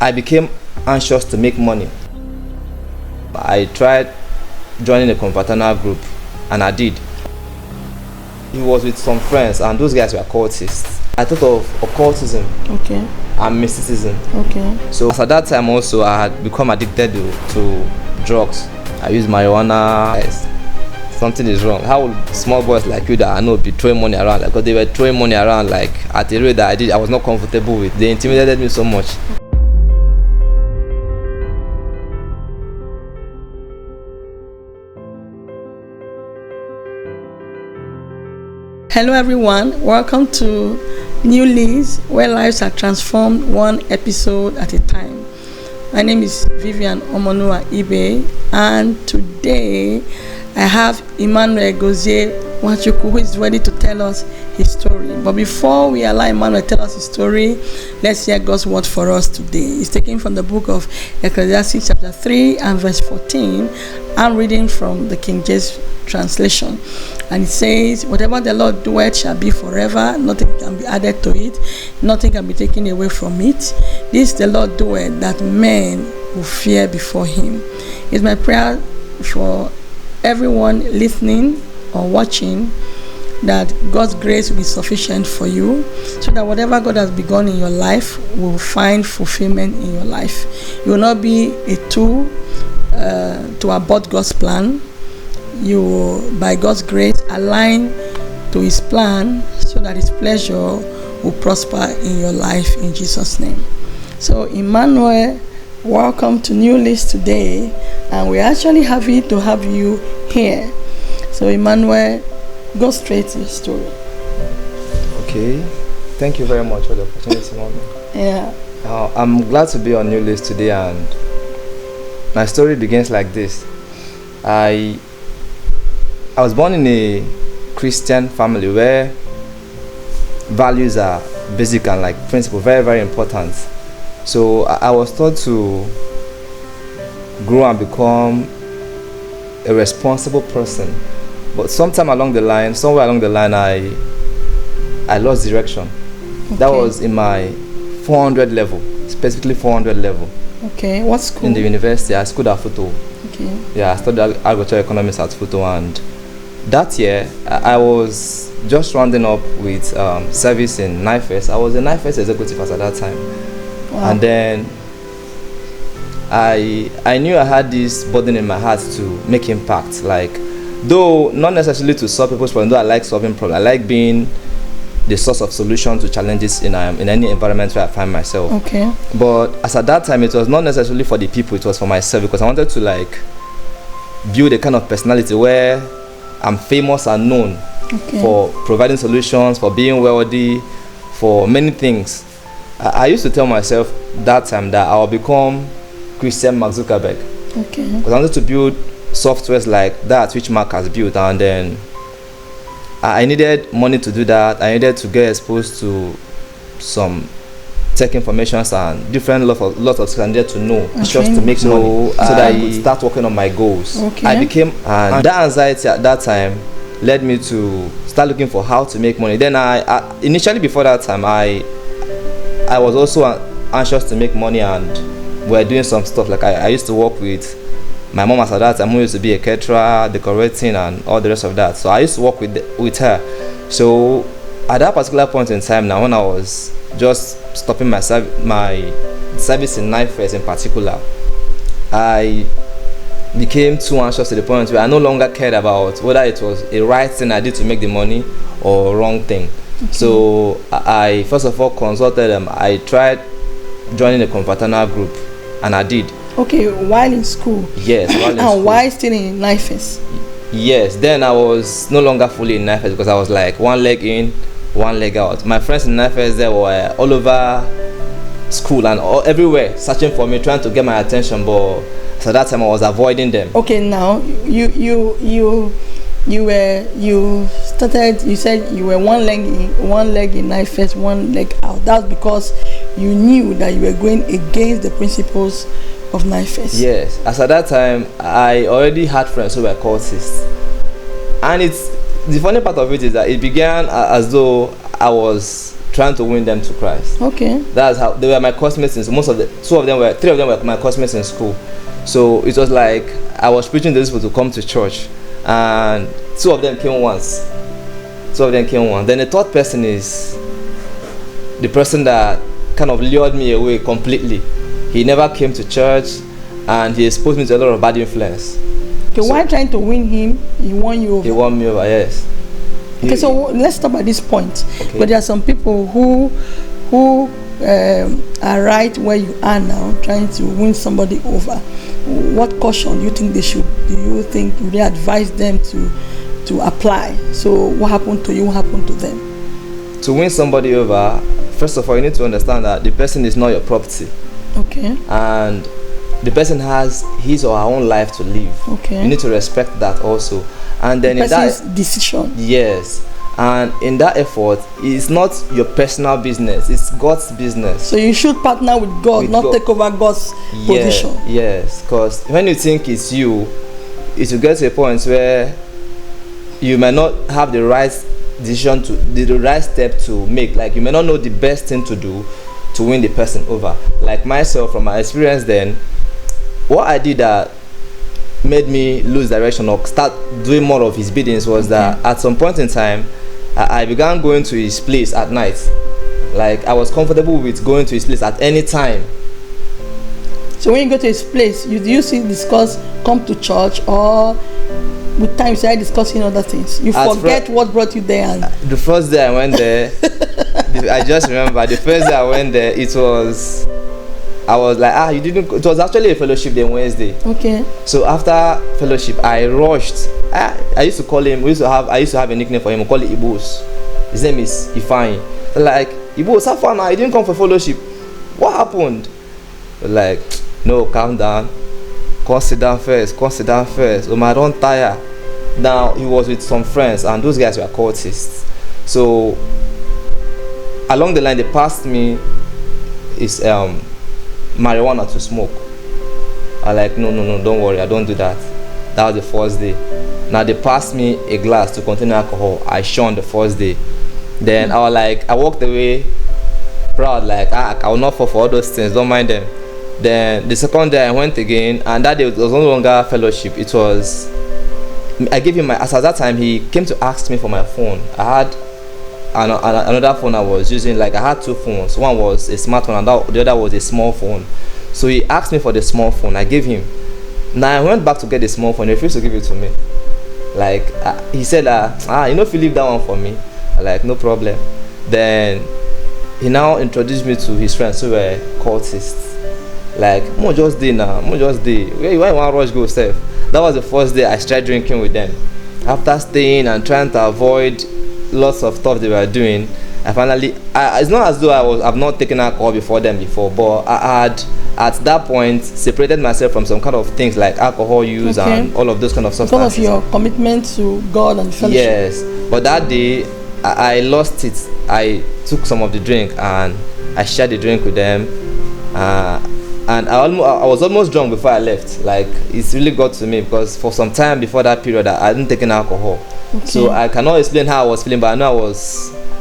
I became anxious to make money. I tried joining a confraternal group, and I did. He was with some friends, and those guys were cultists. I thought of occultism and mysticism. So at that time also, I had become addicted to drugs. I used marijuana. Something is wrong. How would small boys like you that I know be throwing money around? Because they were throwing money around like at a rate that I was not comfortable with. They intimidated me so much. Hello everyone, welcome to New LEASE, where lives are transformed one episode at a time. My name is VIVIAN IBE, and today I have Emmanuel Nwachukwu, who is ready to tell us his story. But before we allow Emmanuel to tell us his story, let's hear God's word for us today. It's taken from the book of Ecclesiastes chapter 3 and verse 14. I'm reading from the King James translation, and it says, whatever the Lord doeth shall be forever, nothing can be added to it, nothing can be taken away from it. This the Lord doeth, that men will fear before him. It's my prayer for everyone listening or watching that God's grace will be sufficient for you, so that whatever God has begun in your life will find fulfillment in your life. You will not be a tool to abort God's plan. You will, by God's grace, align to his plan so that his pleasure will prosper in your life in Jesus' name. So Emmanuel, welcome to New LEASE today, and we're actually happy to have you here. So Emmanuel, go straight to your story. Okay, thank you very much for the opportunity, Mommy. Yeah. I'm glad to be on New LEASE today, and my story begins like this. I was born in a Christian family where values are basic and like principle very, very important. So I was taught to grow and become a responsible person. But somewhere along the line, I lost direction. Okay. That was in my 400 level, specifically 400 level. Okay, what school? In the university, I schooled at Futo. Okay. Yeah, I studied agricultural economics at Futo, and that year I was just rounding up with service in NIFES. I was a NIFES executive at that time. Wow. And then I knew I had this burden in my heart to make impact, like, though not necessarily to solve people's problems, though I like solving problems. I like being the source of solution to challenges in any environment where I find myself. Okay. But as at that time, it was not necessarily for the people, it was for myself, because I wanted to like build a kind of personality where I'm famous and known for providing solutions, for being wealthy, for many things. I used to tell myself that time that I'll become Christian Mark Zuckerberg. Okay. Because I wanted to build softwares like that which Mark has built, and then I needed money to do that. I needed to get exposed to some tech informations and different lots of things I needed to know just to make money, so that I could start working on my goals. Okay. I became, and that anxiety at that time led me to start looking for how to make money. Then I initially, before that time, I was also anxious to make money, and we're doing some stuff. Like I used to work with my mom at that time, who used to be a caterer, decorating, and all the rest of that. So I used to work with her. So at that particular point in time now, when I was just stopping my service in NIFES in particular, I became too anxious to the point where I no longer cared about whether it was a right thing I did to make the money or a wrong thing. Okay. So I first of all consulted them. I tried joining a confraternal group, and I did. Okay, while in school? Yes, while in school. And why still in NIFES? Yes, then I was no longer fully in NIFES because I was like one leg in, one leg out. My friends in NIFES, they were all over school and everywhere searching for me, trying to get my attention, but so that time I was avoiding them. Okay, now you said you were one leg in NIFES, one leg out. That's because you knew that you were going against the principles of NIFES. Yes, as at that time I already had friends who were cultists, and it's the funny part of it is that it began as though I was trying to win them to Christ. Okay. That's how they were my classmates in most of the three of them were my classmates in school. So it was like I was preaching to these people to come to church, and two of them came once. Then the third person is the person that kind of lured me away completely. He never came to church, and he exposed me to a lot of bad influence. Okay, while trying to win him, he won you over. He won me over, yes. Okay, so let's stop at this point. Okay. But there are some people who are right where you are now, trying to win somebody over. What caution do you think they should? Do you think they advise them to apply? So what happened to you? What happened to them? To win somebody over, first of all, you need to understand that the person is not your property. Okay. And the person has his or her own life to live. Okay. You need to respect that also. And then the in that person's decision. Yes. And in that effort, it's not your personal business, it's God's business. So you should partner with God, not take over God's position. Yes, because when you think it's you, it will get to a point where you may not have the right decision the right step to make. Like you may not know the best thing to do to win the person over. Like myself, from my experience then, what I did that made me lose direction or start doing more of his biddings was that at some point in time, I began going to his place at night. Like I was comfortable with going to his place at any time. So when you go to his place, do you come to church, or with time you start discussing other things? You forget what brought you there. And the first day I went there, I just remember the first day I went there, I was like, you didn't. It was actually a fellowship day Wednesday. Okay. So after fellowship, I rushed. I used to call him. I used to have a nickname for him. We call it Ibos. His name is Ifeanyi. Like, Ibos, how far now? You didn't come for fellowship. What happened? Like, no, calm down. Come sit down first. I don't tire. Now he was with some friends, and those guys were cultists. So along the line, they passed me is marijuana to smoke. I like, no, don't worry, I don't do that. That was the first day. Now they passed me a glass to contain alcohol. I shunned the first day. Then I walked away proud, like I will not fall for all those things, don't mind them. Then the second day I went again, and that day it was no longer fellowship. It was, I gave him my, as at that time he came to ask me for my phone. I had another phone I was using. Like I had two phones. One was a smartphone and the other was a small phone. So he asked me for the small phone. I gave him. Now I went back to get the small phone. He refused to give it to me. Like he said, if you leave that one for me, like no problem. Then he now introduced me to his friends who were cultists. Like, mo just day now, why you want rush go safe? That was the first day I started drinking with them. After staying and trying to avoid lots of stuff they were doing, I finally, it's not as though I've not taken alcohol before, but I had at that point separated myself from some kind of things like alcohol use and all of those kind of substances. Because of your commitment to God and fellowship. Yes, but that day I lost it. I took some of the drink and I shared the drink with them, and I was almost drunk before I left. Like it's really got to me because for some time before that period I hadn't taken alcohol. Okay. So I cannot explain how I was feeling, but I know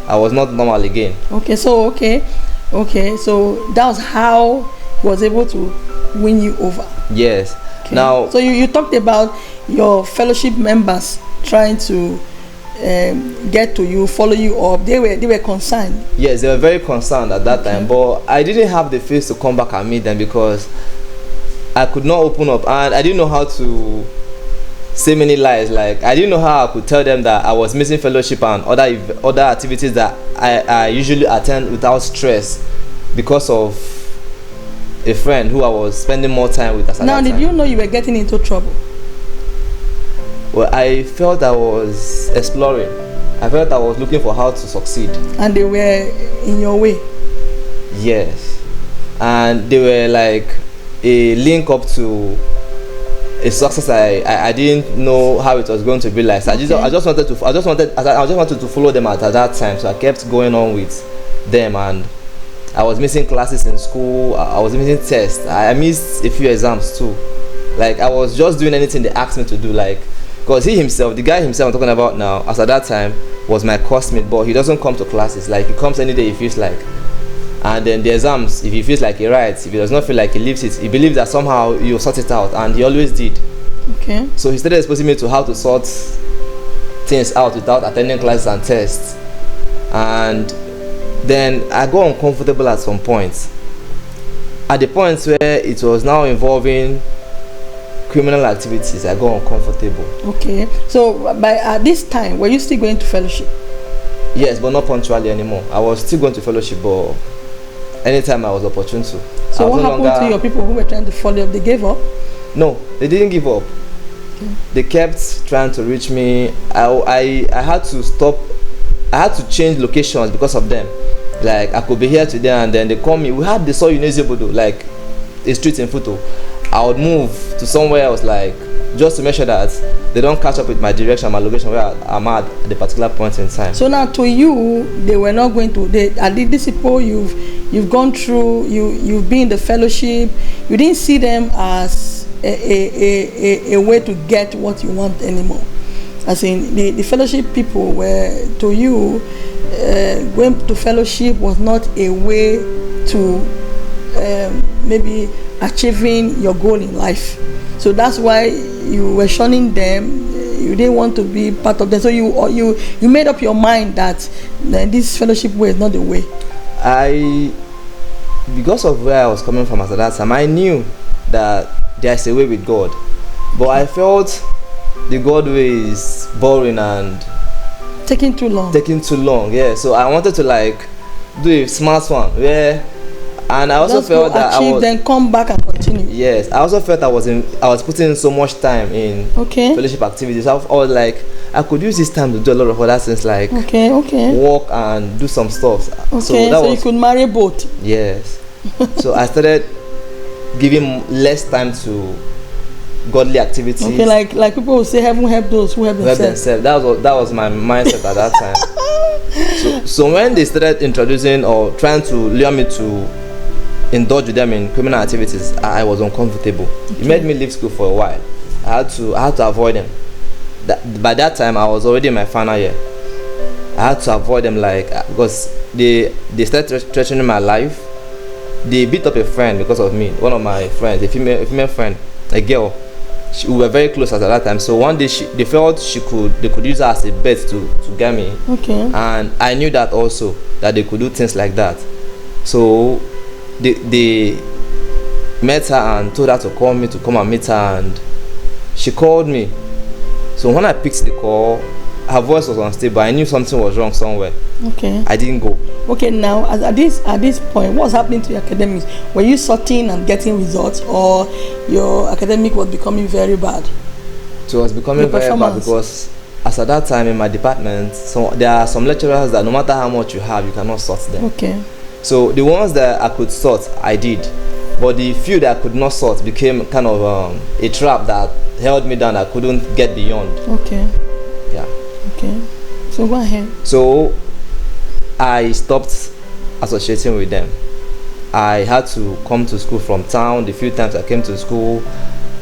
I was not normal again. Okay, so that was how he was able to win you over. Yes. Okay. Now, so you talked about your fellowship members trying to get to you, follow you up. They were concerned. Yes, they were very concerned at that time, but I didn't have the face to come back and meet them because I could not open up, and I didn't know how to say many lies. Like I didn't know how I could tell them that I was missing fellowship and other activities that I usually attend without stress because of a friend who I was spending more time with. Now, did you know you were getting into trouble? Well, I felt I was exploring. I felt I was looking for how to succeed. And they were in your way? Yes. And they were like a link up to a success I didn't know how it was going to be like. So I just wanted to follow them at that time. So I kept going on with them, and I was missing classes in school. I was missing tests. I missed a few exams too. Like I was just doing anything they asked me to do. Like, because the guy himself I'm talking about now, as at that time, was my classmate, but he doesn't come to classes. Like, he comes any day he feels like. And then the exams, if he feels like he writes, if he does not feel like he leaves it, he believes that somehow you'll sort it out, and he always did. Okay. So he started exposing me to how to sort things out without attending classes and tests. And then I got uncomfortable at some point. At the point where it was now involving criminal activities, I got uncomfortable. Okay. So at this time, were you still going to fellowship? Yes, but not punctually anymore. I was still going to fellowship, but anytime I was opportune to. So what happened to your people who were trying to follow up? They gave up? No, they didn't give up. Okay. They kept trying to reach me. I had to stop. I had to change locations because of them. Like, I could be here today and then they call me. We had the Soy Unezibodo, like a street in Futo. I would move to somewhere else, like, just to make sure that they don't catch up with my direction, my location where I'm at the particular point in time. So now, to you, they were not going to. At the disciple you've gone through, you've been in the fellowship. You didn't see them as a way to get what you want anymore. As in, the fellowship people were, to you, going to fellowship was not a way to maybe achieving your goal in life. So that's why you were shunning them. You didn't want to be part of them. So you made up your mind that this fellowship way is not the way. Because of where I was coming from at that time, I knew that there's a way with God. But I felt the God way is boring and taking too long. Yeah. So I wanted to like do a smart one where, and I also felt that I was, then come back and continue. Yes, I also felt I was putting in so much time in fellowship activities. I was like, I could use this time to do a lot of other things, like walk and do some stuff. Okay, so you could marry both. Yes. So I started giving less time to godly activities. Okay, like people will say, heaven help those who help themselves. That was my mindset at that time. So when they started introducing or trying to lure me to indulge with them in criminal activities, I was uncomfortable. It made me leave school for a while. I had to avoid them. By that time, I was already in my final year. I had to avoid them, like, because they started threatening my life. They beat up a friend because of me. One of my friends, a female friend, a girl. We were very close at that time. So one day they felt they could use her as a bet to get me. Okay. And I knew that also, that they could do things like that. So they met her and told her to call me to come and meet her, and she called me. So when I picked the call, her voice was unstable. I knew something was wrong somewhere. Okay. I didn't go. Okay, now at this point, what's happening to your academics? Were you sorting and getting results, or your academic was becoming very bad? It was becoming very bad because as at that time in my department, so there are some lecturers that no matter how much you have, you cannot sort them. Okay. So the ones that I could sort, I did. But the few that I could not sort became kind of a trap that held me down. I couldn't get beyond. Okay. Yeah. Okay. So go ahead. So I stopped associating with them. I had to come to school from town. The few times I came to school,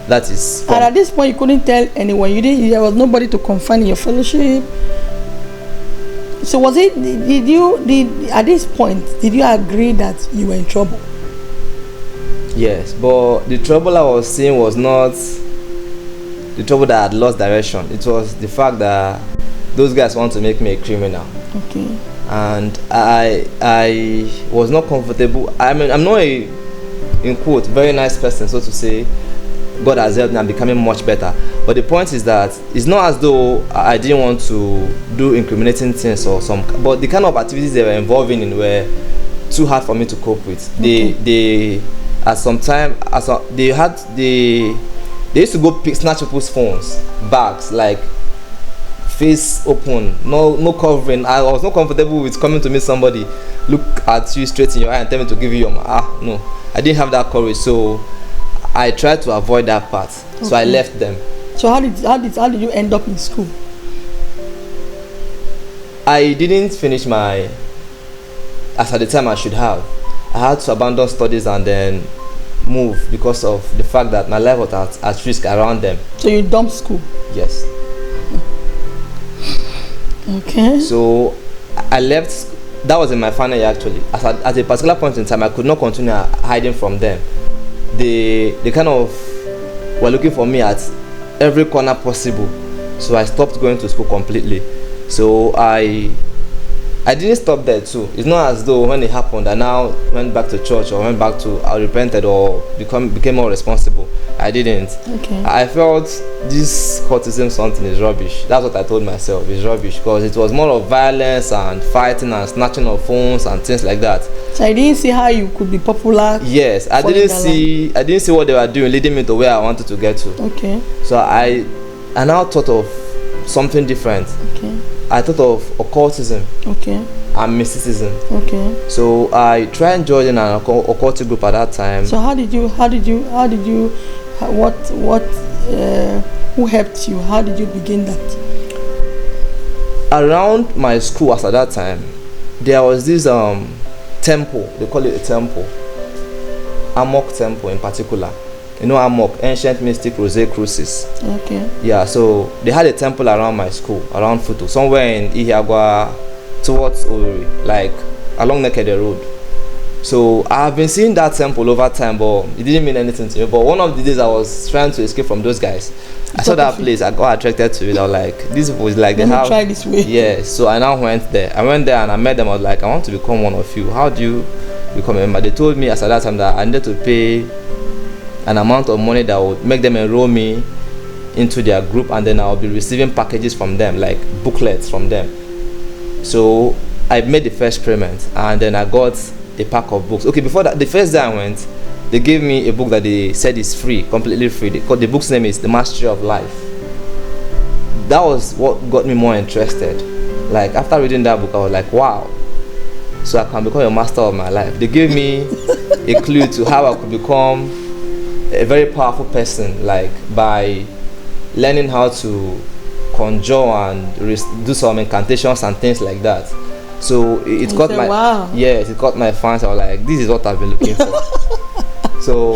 that is. And at this point, you couldn't tell anyone. There was nobody to confine in your fellowship. So was it? At this point, did you agree that you were in trouble? Yes, but the trouble I was seeing was not the trouble that I had lost direction. It was the fact that those guys want to make me a criminal. Okay. And I was not comfortable. I mean, I'm not a, in quote, very nice person, so to say. God has helped me. I'm becoming much better. But the point is that it's not as though I didn't want to do incriminating things or some. But the kind of activities they were involving in were too hard for me to cope with. Okay. They at some time, they used to go snatch people's phones, bags, like face open, no covering. I was not comfortable with coming to meet somebody, look at you straight in your eye and tell me to give you your no. I didn't have that courage, so I tried to avoid that part. Okay. So I left them. So how did you end up in school? I didn't finish my, as at the time I should have. I had to abandon studies and then move because of the fact that my life was at risk around them. So you dumped school? Yes. Okay. So I left. That was in my final year actually. At a particular point in time, I could not continue hiding from them. They kind of were looking for me at every corner possible. So I stopped going to school completely. So I didn't stop there too. It's not as though when it happened I now went back to church or went back to I repented or became more responsible. I didn't. Okay. I felt this occultism something is rubbish. That's what I told myself, it's rubbish, because it was more of violence and fighting and snatching of phones and things like that. So I didn't see how you could be popular. Yes, I didn't see what they were doing leading me to where I wanted to get to. Okay. So I now thought of something different. Okay. I thought of occultism. Okay. And mysticism. Okay. So I tried joining an occult group at that time. So who helped you? How did you begin that? Around my school as at that time, there was this temple. They call it a temple. Amok temple in particular. You know Amok, ancient mystic rose crucis. Okay. Yeah, so they had a temple around my school, around Futu, somewhere in Ihiagwa towards Owerri, like along Nekede Road. So I've been seeing that temple over time, but it didn't mean anything to me. But one of the days I was trying to escape from those guys, I saw that place. I got attracted to it. I was like, this was like Let me try this way. Yeah, so I now went there. I went there and I met them. I was like, I want to become one of you. How do you become a member? They told me as at that time that I needed to pay an amount of money that would make them enroll me into their group, and then I'll be receiving packages from them, like booklets from them. So I made the first payment, and then I got a pack of books. Okay, before that, the first day I went, they gave me a book that they said is free, completely free. The book's name is The Mastery of Life. That was what got me more interested. Like after reading that book, I was like, wow, so I can become a master of my life. They gave me a clue to how I could become a very powerful person, like by learning how to conjure and do some incantations and things like that. So it got my yes, it got my fans. I was like, this is what I've been looking for. So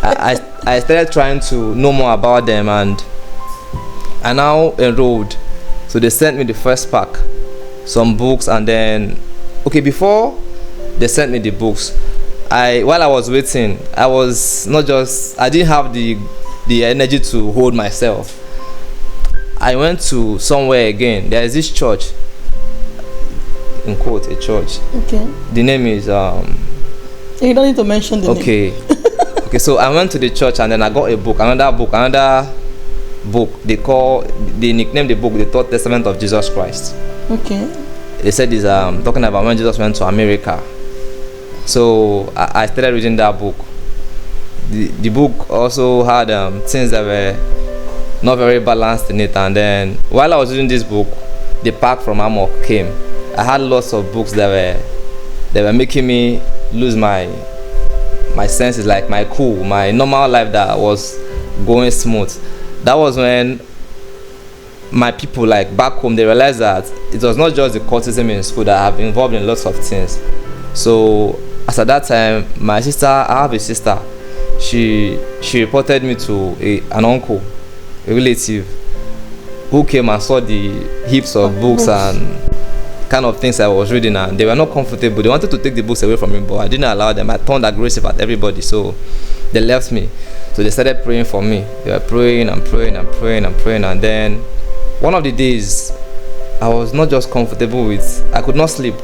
I started trying to know more about them, and I now enrolled. So they sent me the first pack, some books, and then before they sent me the books, while I was waiting, I didn't have the energy to hold myself. I went to somewhere again. There is this church, in quote, a church. Okay. The name is You don't need to mention the name. Okay, so I went to the church and then I got another book. They nicknamed the book the Third Testament of Jesus Christ. Okay. They said it's talking about when Jesus went to America. So I started reading that book. The book also had things that were not very balanced in it, and then while I was reading this book, the pack from Amok came. I had lots of books that were making me lose my senses, like my normal life that was going smooth. That was when my people, like back home, they realized that it was not just the occultism in school that I've been involved in lots of things. So as at that time, I have a sister. She reported me to an uncle, a relative, who came and saw the heaps of books and kind of things I was reading, and they were not comfortable. They wanted to take the books away from me, but I didn't allow them. I turned aggressive at everybody, so they left me. So they started praying for me. They were praying and praying and praying and praying, and then one of the days I was not just comfortable with, I could not sleep.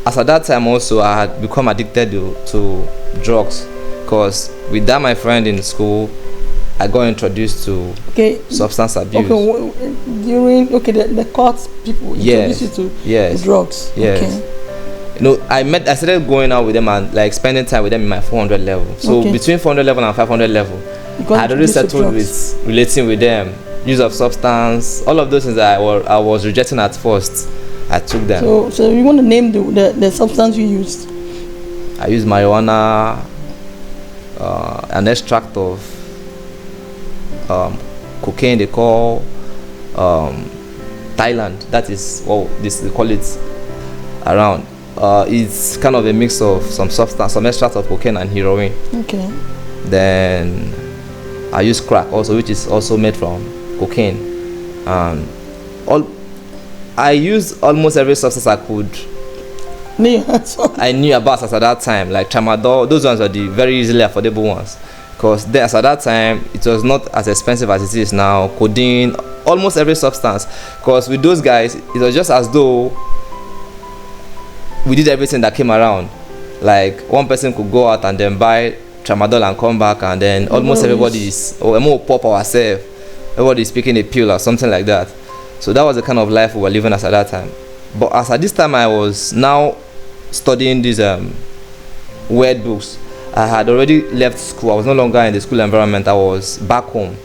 As at that time also, I had become addicted to drugs, because with that my friend in school, I got introduced to substance abuse. The court people introduced you to drugs. Yes. Okay. I started going out with them and like spending time with them in my 400 level. So between 400 level and 500 level, I had already settled with relating with them, use of substance, all of those things that I was rejecting at first. I took them. So you want to name the substance you used? I used marijuana, an extract of cocaine they call Thailand. That is they call it around. It's kind of a mix of some substance, some extract of cocaine and heroin. Okay. Then I use crack also, which is also made from cocaine. I used almost every substance I could. I knew about at that time, like tramadol. Those ones are the very easily affordable ones, because at that time it was not as expensive as it is now. Codeine, almost every substance. Because with those guys, it was just as though we did everything that came around. Like one person could go out and then buy tramadol and come back, and then almost everybody is, or more pop ourselves. Everybody is picking a pill or something like that. So that was the kind of life we were living at that time. But as at this time, I was now studying these weird books. I had already left school. I was no longer in the school environment. I was back home.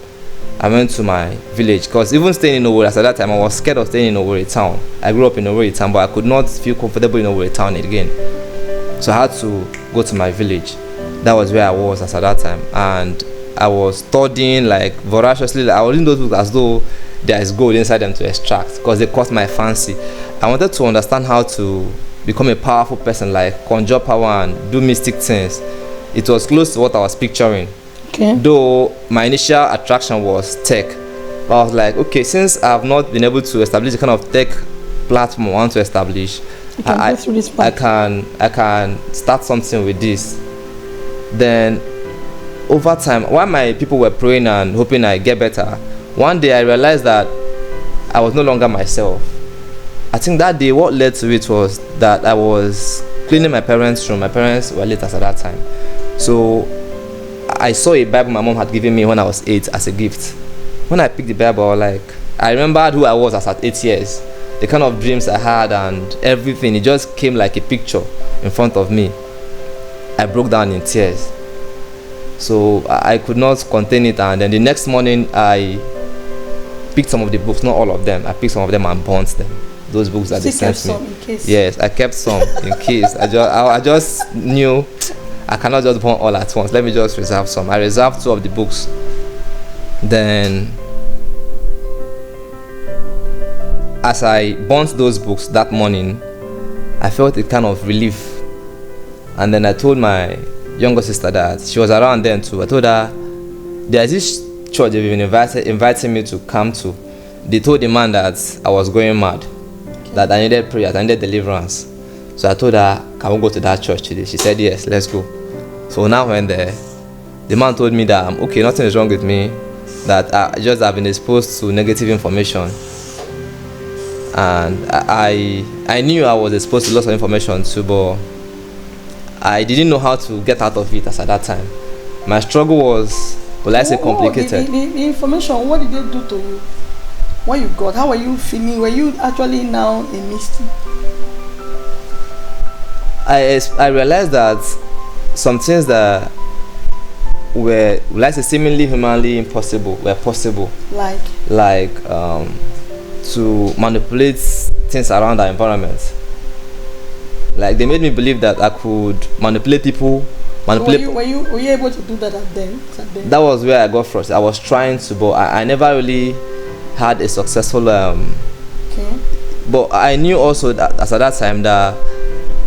I went to my village, because even staying in Owerri at that time, I was scared of staying in Owerri town. I grew up in Owerri town, but I could not feel comfortable in Owerri town again. So I had to go to my village. That was where I was at that time, and I was studying like voraciously. I was reading those books as though there is gold inside them to extract, because they caught my fancy. I wanted to understand how to become a powerful person, like conjure power and do mystic things. It was close to what I was picturing. Okay. Though my initial attraction was tech, but I was like, okay, since I've not been able to establish the kind of tech platform I want to establish, I can start something with this. Then over time, while my people were praying and hoping I get better, one day I realized that I was no longer myself. I think that day what led to it was that I was cleaning my parents' room. My parents were late at that time. So I saw a Bible my mom had given me when I was 8 as a gift. When I picked the Bible, I remembered who I was as at 8 years. The kind of dreams I had and everything. It just came like a picture in front of me. I broke down in tears. So I could not contain it, and then the next morning I picked some of the books, not all of them. I picked some of them and burnt them. Those books that they sent me. Yes, I kept some in case. I just knew I cannot just burn all at once. Let me just reserve some. I reserved 2 of the books. Then, as I burnt those books that morning, I felt a kind of relief. And then I told my younger sister that she was around then too. I told her there's this church they've been inviting me to come to. They told the man that I was going mad, that I needed prayer, I needed deliverance. So I told her, can we go to that church today? She said yes, let's go. So now when the man told me that I'm okay, nothing is wrong with me, that I just have been exposed to negative information. And I knew I was exposed to lots of information too, but I didn't know how to get out of it at that time. My struggle was, complicated. The information, what did they do to you? What you got? How were you feeling? Were you actually now a mystic? I realized that some things that were, seemingly humanly impossible were possible. Like to manipulate things around our environment. Like they made me believe that I could manipulate people. Were you able to do that at then? That was where I got frustrated. I was trying to, but I never really had a successful. Okay. But I knew also that at that time that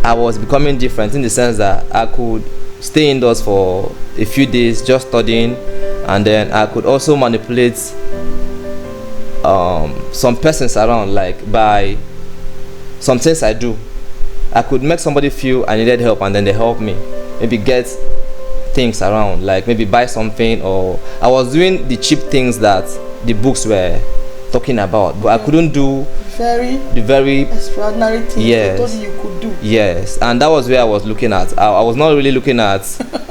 I was becoming different, in the sense that I could stay indoors for a few days just studying, and then I could also manipulate some persons around, like by some things I do. I could make somebody feel I needed help, and then they help me. Maybe get things around, like maybe buy something, or I was doing the cheap things that the books were talking about, but I couldn't do the very extraordinary things yes, they told you could do. Yes, and that was where I was looking at. I was not really looking at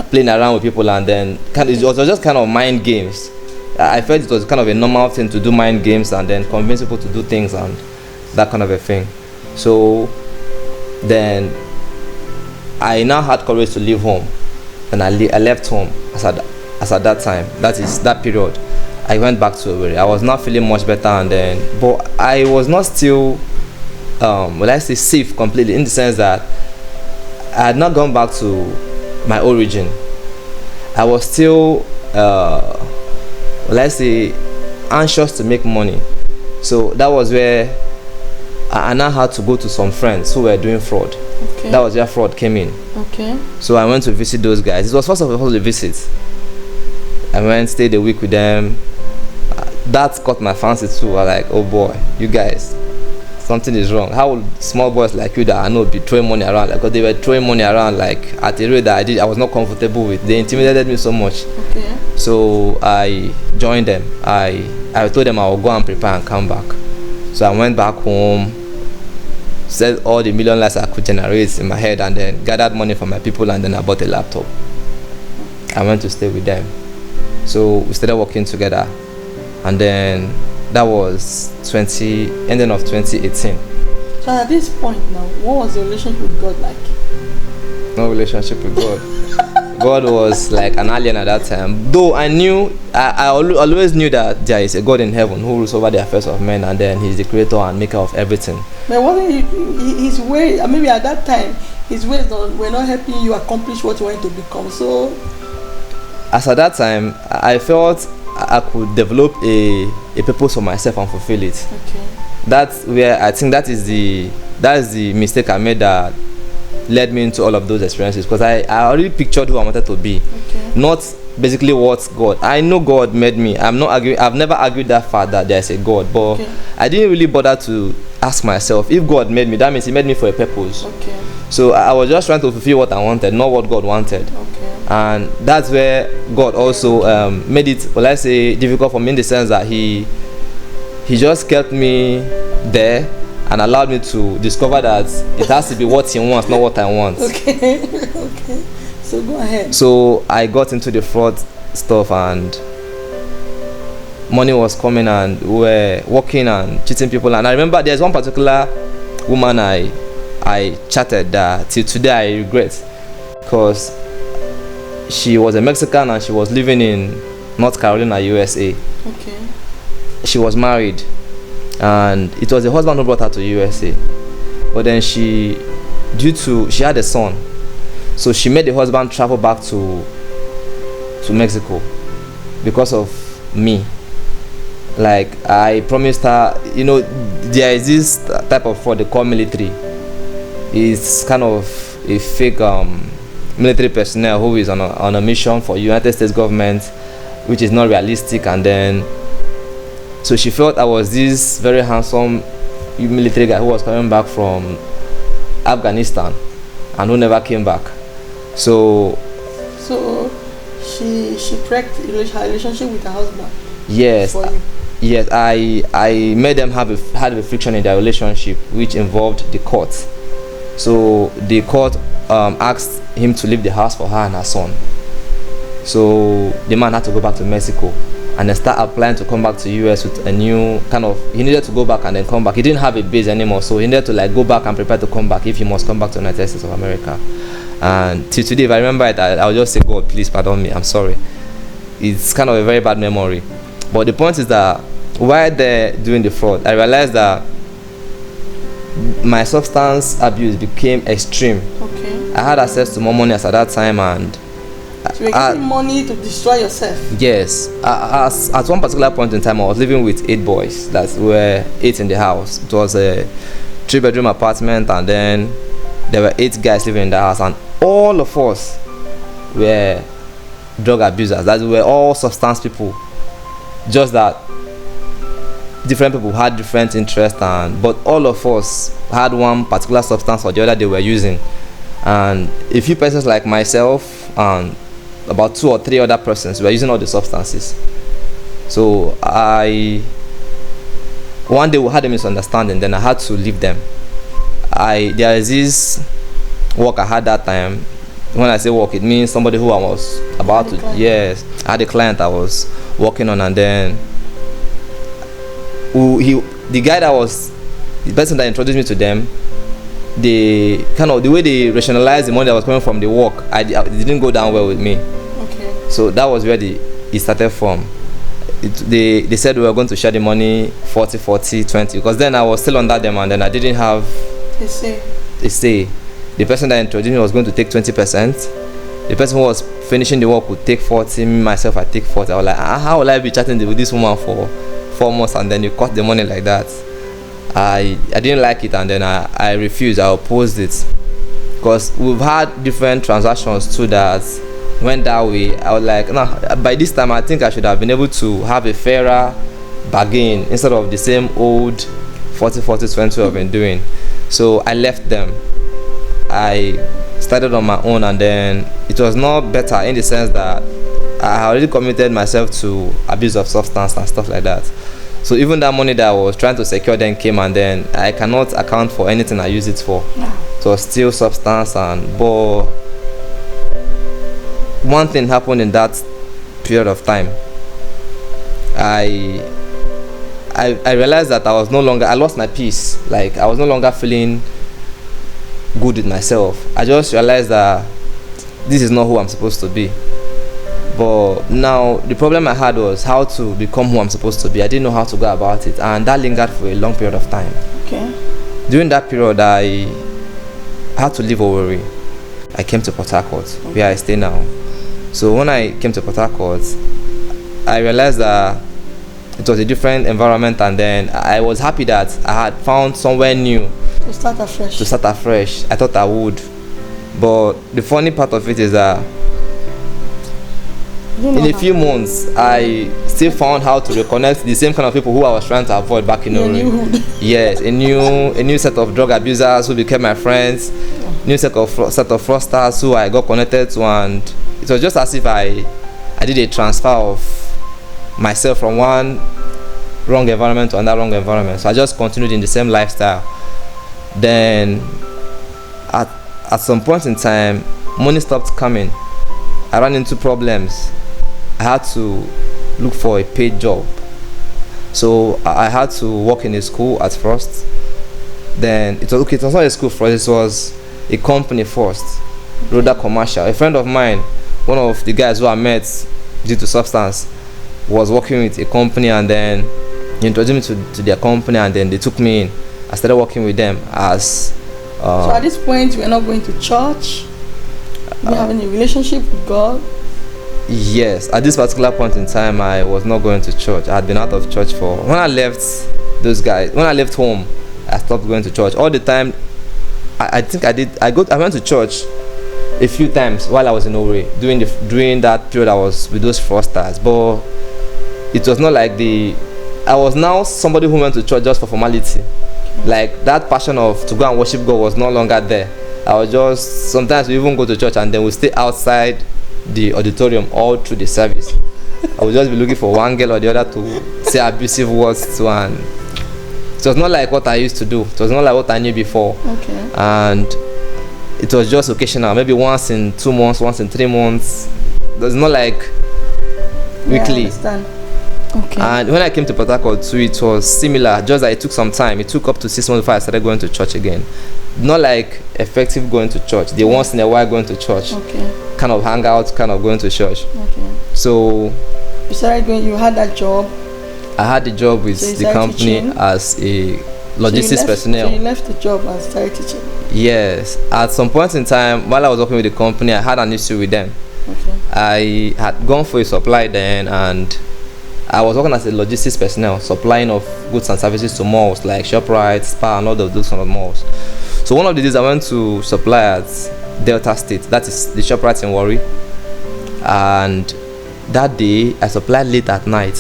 playing around with people, and then it was just kind of mind games. I felt it was kind of a normal thing to do mind games and then convince people to do things and that kind of a thing. So then I now had courage to leave home, and I left home as at that time. That is that period. I went back to Owerri. I was not feeling much better, and then, but I was not still, safe completely, in the sense that I had not gone back to my origin. I was still, anxious to make money. So that was where I now had to go to some friends who were doing fraud. Okay. That was where fraud came in. Okay. So I went to visit those guys. It was first of all a visit. I went, stayed a week with them. That caught my fancy too. I was like, oh boy, you guys, something is wrong. How would small boys like you that I know be throwing money around? Like, because they were throwing money around like at a rate that I was not comfortable with. They intimidated me so much. Okay. So I joined them. I told them I would go and prepare and come back. So I went back home, said all the million lies I could generate in my head, and then gathered money from my people, and then I bought a laptop. I went to stay with them. So we started working together, and then that was ending of 2018. So at this point now, what was your relationship with God like? No relationship with God. God was like an alien at that time. Though I knew, I always knew that there is a God in heaven who rules over the affairs of men, and then He's the creator and maker of everything. But wasn't His way? Maybe at that time, His ways were not helping you accomplish what you wanted to become. So, as at that time, I felt I could develop a purpose for myself and fulfill it. Okay. That's where I think that is the mistake I made that led me into all of those experiences, because I already pictured who I wanted to be. Okay. Not basically what God. I know God made me. I'm not arguing. I've never argued that far that there's a God, but okay. I didn't really bother to ask myself, if God made me, that means He made me for a purpose. Okay. So I was just trying to fulfill what I wanted, not what God wanted. Okay. And that's where God also made it, well, let's say, difficult for me, in the sense that He just kept me there and allowed me to discover that it has to be what He wants, not what I want. Okay. Okay. So go ahead. So I got into the fraud stuff, and money was coming, and we were working and cheating people. And I remember there's one particular woman I chatted that till today I regret, because she was a Mexican and she was living in North Carolina, USA. Okay. She was married, and it was the husband who brought her to USA. But then she had a son, so she made the husband travel back to Mexico because of me. Like, I promised her, there is this type of fraud they call military. It's kind of a fake military personnel who is on a mission for United States government, which is not realistic. And then so she felt I was this very handsome military guy who was coming back from Afghanistan and who never came back. So she wrecked her relationship with her husband. Yes. For you. Yes, I made them had a friction in their relationship, which involved the court. So the court asked him to leave the house for her and her son. So the man had to go back to Mexico and then start applying to come back to US with a new he needed to go back and then come back. He didn't have a base anymore, so he needed to go back and prepare to come back if he must come back to the United States of America. And till today, if I remember it, I'll just say, God, please pardon me, I'm sorry. It's kind of a very bad memory. But the point is that while they're doing the fraud, I realized that my substance abuse became extreme. Okay. I had access to more money at that time, and so you're getting money to destroy yourself. Yes. At one particular point in time, I was living with 8 boys that were 8 in the house. It was a 3-bedroom apartment, and then there were 8 guys living in the house, and all of us were drug abusers. That we were all substance people. Just that different people had different interests, but all of us had one particular substance or the other they were using. And a few persons like myself and about 2 or 3 other persons were using all the substances. So one day we had a misunderstanding, then I had to leave them. There is this work I had that time. When I say work, it means somebody who I was about to, yes, I had a client I was working on, and then the guy that was the person that introduced me to them, the way they rationalized the money that was coming from the work, it didn't go down well with me. Okay. So that was where it started from. They said we were going to share the money 40-40-20, because then I was still under them, and then I didn't have a say. The person that introduced me was going to take 20%. The person who was finishing the work would take 40. Me myself, I take 40. I was like, how will I be chatting with this woman for 4 months and then you cut the money like that? I didn't like it, and then I refused. I opposed it, because we've had different transactions too that went that way. I was like, no, by this time I think I should have been able to have a fairer bargain instead of the same old 40-40-20 I've been doing. So I left them. I started on my own, and then it was not better in the sense that I already committed myself to abuse of substance and stuff like that. So even that money that I was trying to secure then came, and then I cannot account for anything I use it for. So still substance, but one thing happened in that period of time. I realized that I lost my peace. Like, I was no longer feeling good with myself. I just realized that this is not who I'm supposed to be. But now the problem I had was how to become who I'm supposed to be. I didn't know how to go about it, and that lingered for a long period of time. Okay. During that period, I had to leave Owerri. I came to Port Harcourt, where I stay now. So when I came to Port Harcourt, I realized that it was a different environment, and then I was happy that I had found somewhere new to start afresh. I thought I would, but the funny part of it is that in a few months I still found how to reconnect the same kind of people who I was trying to avoid back in Owerri. Yes, a new set of drug abusers who became my friends, new set of fraudsters who I got connected to, and it was just as if I did a transfer of myself from one wrong environment to another wrong environment. So I just continued in the same lifestyle. Then at some point in time, money stopped coming. I ran into problems. I had to look for a paid job. So I had to work in a school at first. Then it was not a school first, it was a company first, Roda Commercial. A friend of mine, one of the guys who I met due to substance, was working with a company, and then he introduced me to their company, and then they took me in. I started working with them as so at this point you were not going to church? Do you have any relationship with God? Yes, at this particular point in time I was not going to church. I had been out of church when I left home, I stopped going to church. All the time I think I went to church a few times while I was in Owerri during that period I was with those fraudsters, but it was not like I was now somebody who went to church just for formality. Like, that passion to go and worship God was no longer there. I was just, sometimes we even go to church and then we stay outside the auditorium all through the service. I would just be looking for one girl or the other to say abusive words to, and it was not like what I used to do. It was not like what I knew before. Okay. And it was just occasional, maybe once in 2 months, once in 3 months. It was not like weekly. I understand. Okay. And when I came to Port Harcourt too, it was similar, just that it took some time. It took up to 6 months before I started going to church again. Not like effective going to church. The once in a while going to church. Okay. Kind of hang out, kind of going to church. Okay. So you started going, you had that job? I had the job with the company as a logistics personnel. So you left the job and started teaching? Yes. At some point in time, while I was working with the company, I had an issue with them. Okay. I had gone for a supply then, and I was working as a logistics personnel, supplying of goods and services to malls like ShopRite, Spa, and all of those kind of malls. So one of the days I went to supply at Delta State, that is the ShopRite in Warri, and that day I supplied late at night.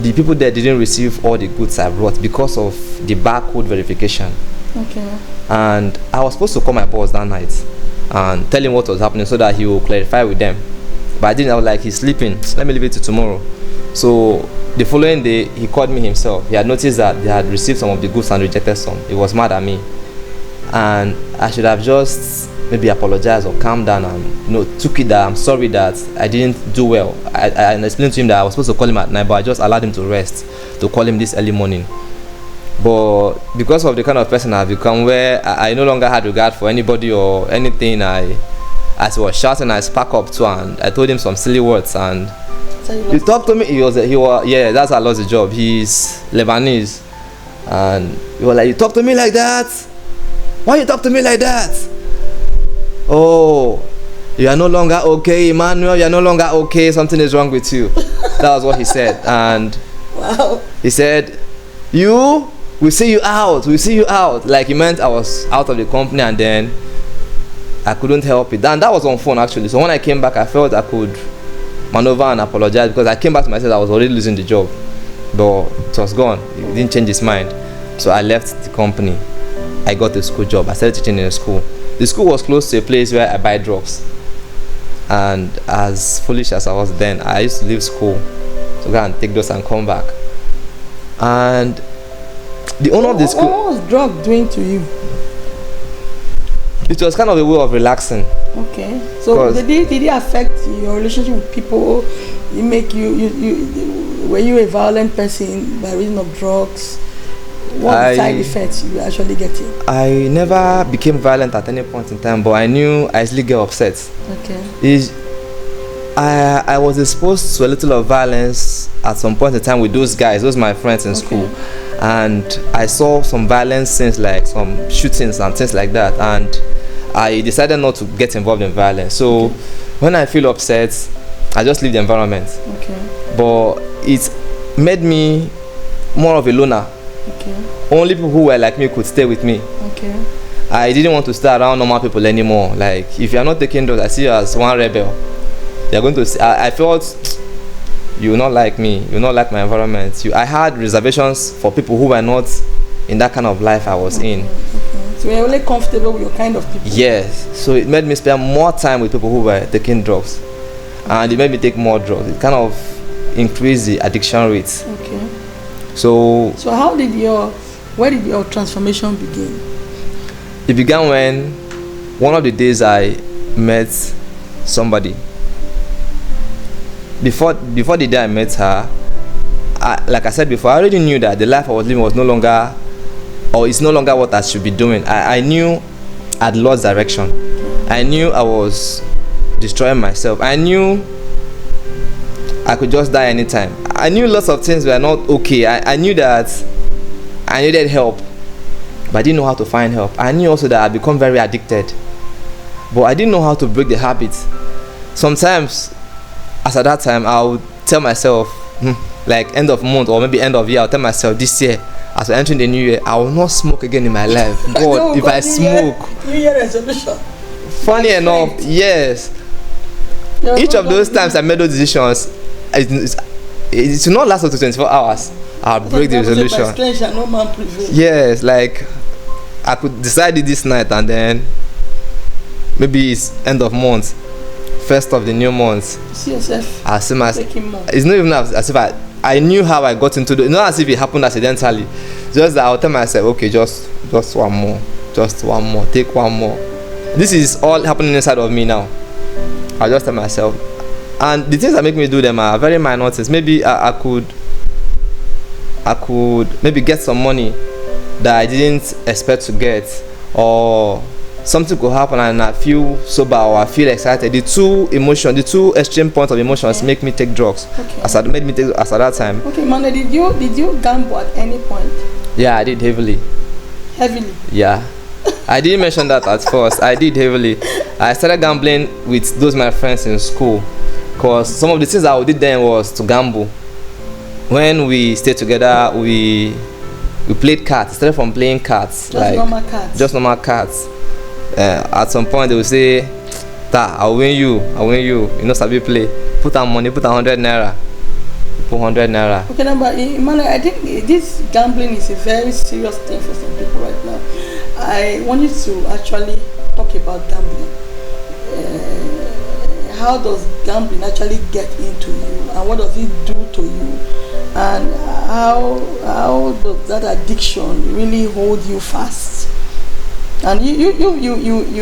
The people there didn't receive all the goods I brought because of the barcode verification. Okay. And I was supposed to call my boss that night and tell him what was happening so that he will clarify with them. But I didn't. I was like, he's sleeping, let me leave it to tomorrow. So the following day, he called me himself. He had noticed that they had received some of the goods and rejected some. He was mad at me. And I should have just maybe apologized or calmed down and took it that I'm sorry that I didn't do well. I explained to him that I was supposed to call him at night, but I just allowed him to rest, to call him this early morning. But because of the kind of person I've become, where I no longer had regard for anybody or anything, as he was shouting, I spark up to, and I told him some silly words, and So he talked to me. He was yeah, that's how I lost the job. He's Lebanese, and he was like, you talk to me like that? Why you talk to me like that? Oh, you are no longer okay, Emmanuel. You are no longer okay. Something is wrong with you. That was what he said, and wow. He said, we'll see you out. We'll see you out. Like, he meant I was out of the company, and then I couldn't help it. And that was on phone actually. So when I came back, I felt I could maneuver and apologize, because I came back to myself. I was already losing the job, but it was gone. He didn't change his mind. So I left the company. I got a school job. I started teaching in a school. The school was close to a place where I buy drugs. And as foolish as I was then, I used to leave school to go and take those and come back. And the owner of the school... What was drug doing to you? It was kind of a way of relaxing. Okay. So did it affect your relationship with people? It make were you a violent person by reason of drugs? What side effects you actually getting? I never became violent at any point in time, but I knew I easily get upset. Okay. I was exposed to a little of violence at some point in time with those guys, those my friends in school, and I saw some violence things like some shootings and things like that, and I decided not to get involved in violence. So when I feel upset, I just leave the environment. Okay. But it made me more of a loner. Okay. Only people who were like me could stay with me. Okay. I didn't want to stay around normal people anymore. Like, if you are not taking drugs, I see you as one rebel. You're going to see, I felt you will not like me, you will not like my environment. I had reservations for people who were not in that kind of life I was in. Okay. So you're only comfortable with your kind of people? Yes. So it made me spend more time with people who were taking drugs. And it made me take more drugs. It kind of increased the addiction rate. Okay. So where did your transformation begin? It began when one of the days I met somebody. Before the day I met her, like I said before, I already knew that the life I was living was no longer, or it's no longer what I should be doing. I knew I'd lost direction. I knew I was destroying myself. I knew I could just die anytime. I knew lots of things were not okay. I knew that I needed help, but I didn't know how to find help. I knew also that I'd become very addicted, but I didn't know how to break the habit. Sometimes, as at that time, I would tell myself, like end of month or maybe end of year, I'll tell myself, this year, as we're entering the new year, I will not smoke again in my life. God, if I smoke. New Year resolution. Funny enough, yes. Each of those times I made those decisions, it will not last up to 24 hours. I'll break the resolution. Yes, like I could decide it this night and then maybe it's end of month, first of the new month. See yourself. I'll see myself. It's not even as if I knew how I got into it. Not as if it happened accidentally. Just that I'll tell myself, okay, just one more, take one more. This is all happening inside of me now. I'll just tell myself. And the things that make me do them are very minor things. Maybe I could maybe get some money that I didn't expect to get, or something could happen and I feel sober or I feel excited. The two extreme points of emotions make me take drugs. Okay. As at that time. Okay, Mane, did you gamble at any point? Yeah, I did heavily. Heavily? Yeah. I didn't mention that at first. I did heavily. I started gambling with those my friends in school, because some of the things I did then was to gamble. When we stayed together, we played cards. Instead from playing cards, just normal cards. At some point they will say, I'll win you. You know, sabi play. Put on money, put 100 naira. Put 100 naira. Okay, now, but I think this gambling is a very serious thing for some people right now. I want you to actually talk about gambling. How does gambling actually get into you, and what does it do to you, and how does that addiction really hold you fast? And you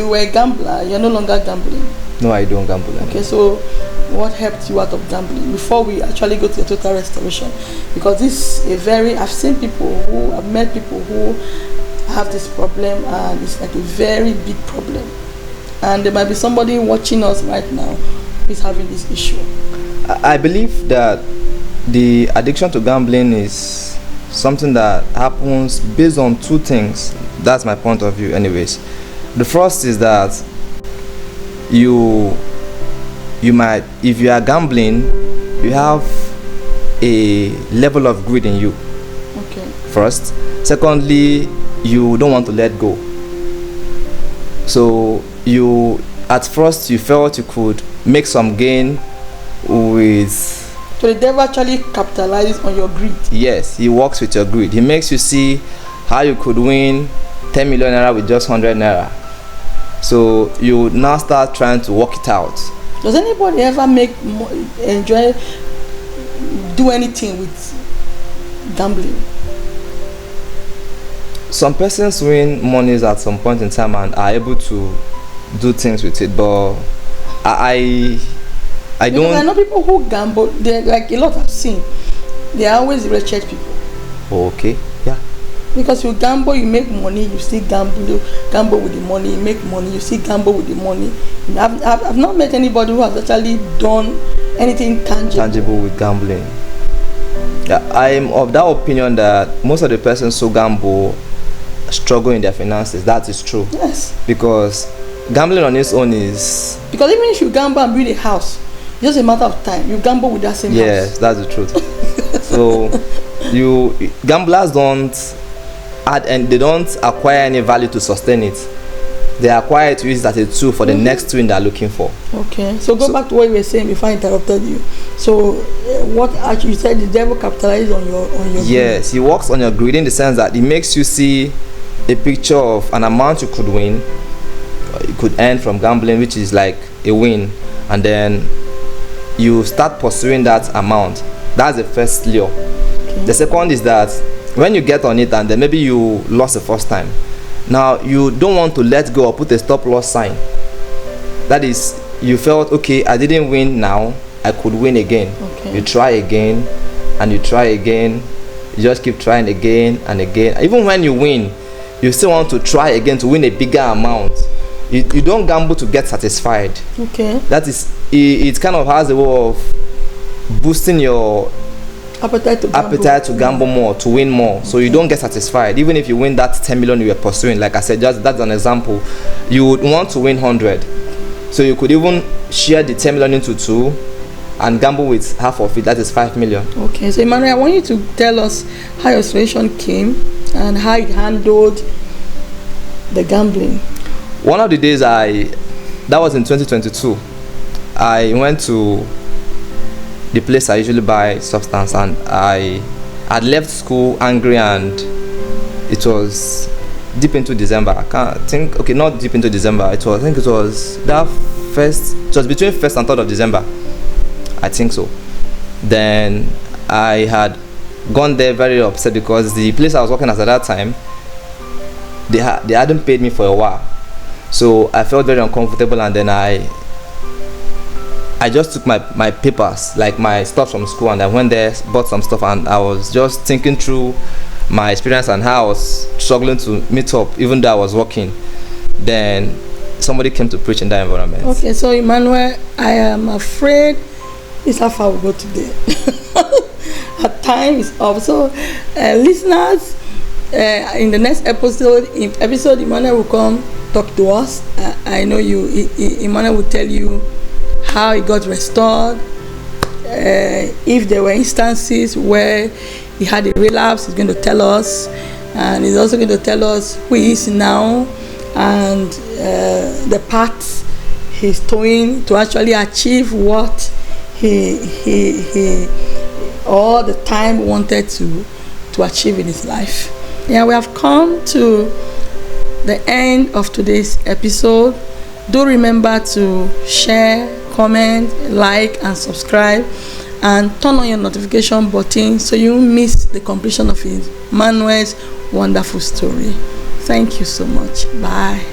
were a gambler. You're no longer gambling. No, I don't gamble anymore. Okay, so what helped you out of gambling before we actually go to the total restoration? Because this is I've met people who have this problem, and it's like a very big problem. And there might be somebody watching us right now who is having this issue. I believe that the addiction to gambling is something that happens based on two things. That's my point of view anyways. The first is that you might, if you are gambling, you have a level of greed in you. Okay. First. Secondly, you don't want to let go. So at first you felt you could make some gain with. So the devil actually capitalizes on your greed. Yes, he works with your greed. He makes you see how you could win 10 million naira with just 100 naira. So you now start trying to work it out. Does anybody ever enjoy do anything with gambling? Some persons win monies at some point in time and are able to do things with it, but I don't. I know people who gamble. They're like a lot I've seen. They are always wretched people. Okay, yeah. Because you gamble, you make money, you still gamble. You gamble with the money, you make money, you still gamble with the money. I've not met anybody who has actually done anything tangible with gambling. Yeah, I'm of that opinion that most of the persons who gamble struggle in their finances. That is true. Yes. Because gambling on its own is. Because even if you gamble and build a house, it's just a matter of time. You gamble with that same house. Yes, that's the truth. So gamblers don't add, and they don't acquire any value to sustain it. They acquire it to use it as a tool for the next win they're looking for. Okay, so go back to what you were saying before I interrupted you. So what actually you said, the devil capitalizes on your yes, he works on your greed in the sense that it makes you see a picture of an amount you could win, you could earn from gambling, which is like a win, and then you start pursuing that amount. That's the first lure. Okay. The second is that when you get on it and then maybe you lost the first time, now you don't want to let go or put a stop loss sign. That is, you felt, okay, I didn't win now, I could win again. Okay. You try again and you try again, you just keep trying again and again. Even when you win, you still want to try again to win a bigger amount. You don't gamble to get satisfied. Okay. That is, it kind of has a way of boosting your appetite to gamble more, to win more. Okay. So you don't get satisfied. Even if you win that 10 million you were pursuing, like I said, just that's an example. You would want to win 100. So you could even share the 10 million into two and gamble with half of it. That is 5 million. Okay. So Emmanuel, I want you to tell us how your situation came and how you handled the gambling. One of the days that was in 2022, I went to the place I usually buy substance, and I had left school angry, and it was deep into December. I can't think, okay, not deep into December, I think it was between 1st and 3rd of December, I think so. Then I had gone there very upset because the place I was working at that time, they hadn't paid me for a while. So I felt very uncomfortable, and then I just took my papers, like my stuff from school, and I went there, bought some stuff, and I was just thinking through my experience and how I was struggling to meet up even though I was working. Then somebody came to preach in that environment. Okay, so Emmanuel, I am afraid it's how far we go today. Our time is up. So listeners, in the next episode, Emmanuel will come talk to us. I know Emmanuel will tell you how he got restored. If there were instances where he had a relapse, he's going to tell us, and he's also going to tell us who he is now and the path he's towing to actually achieve what he all the time wanted to achieve in his life. Yeah, we have come to the end of today's episode. Do remember to share, comment, like, and subscribe, and turn on your notification button so you won't miss the completion of Emmanuel's wonderful story. Thank you so much. Bye.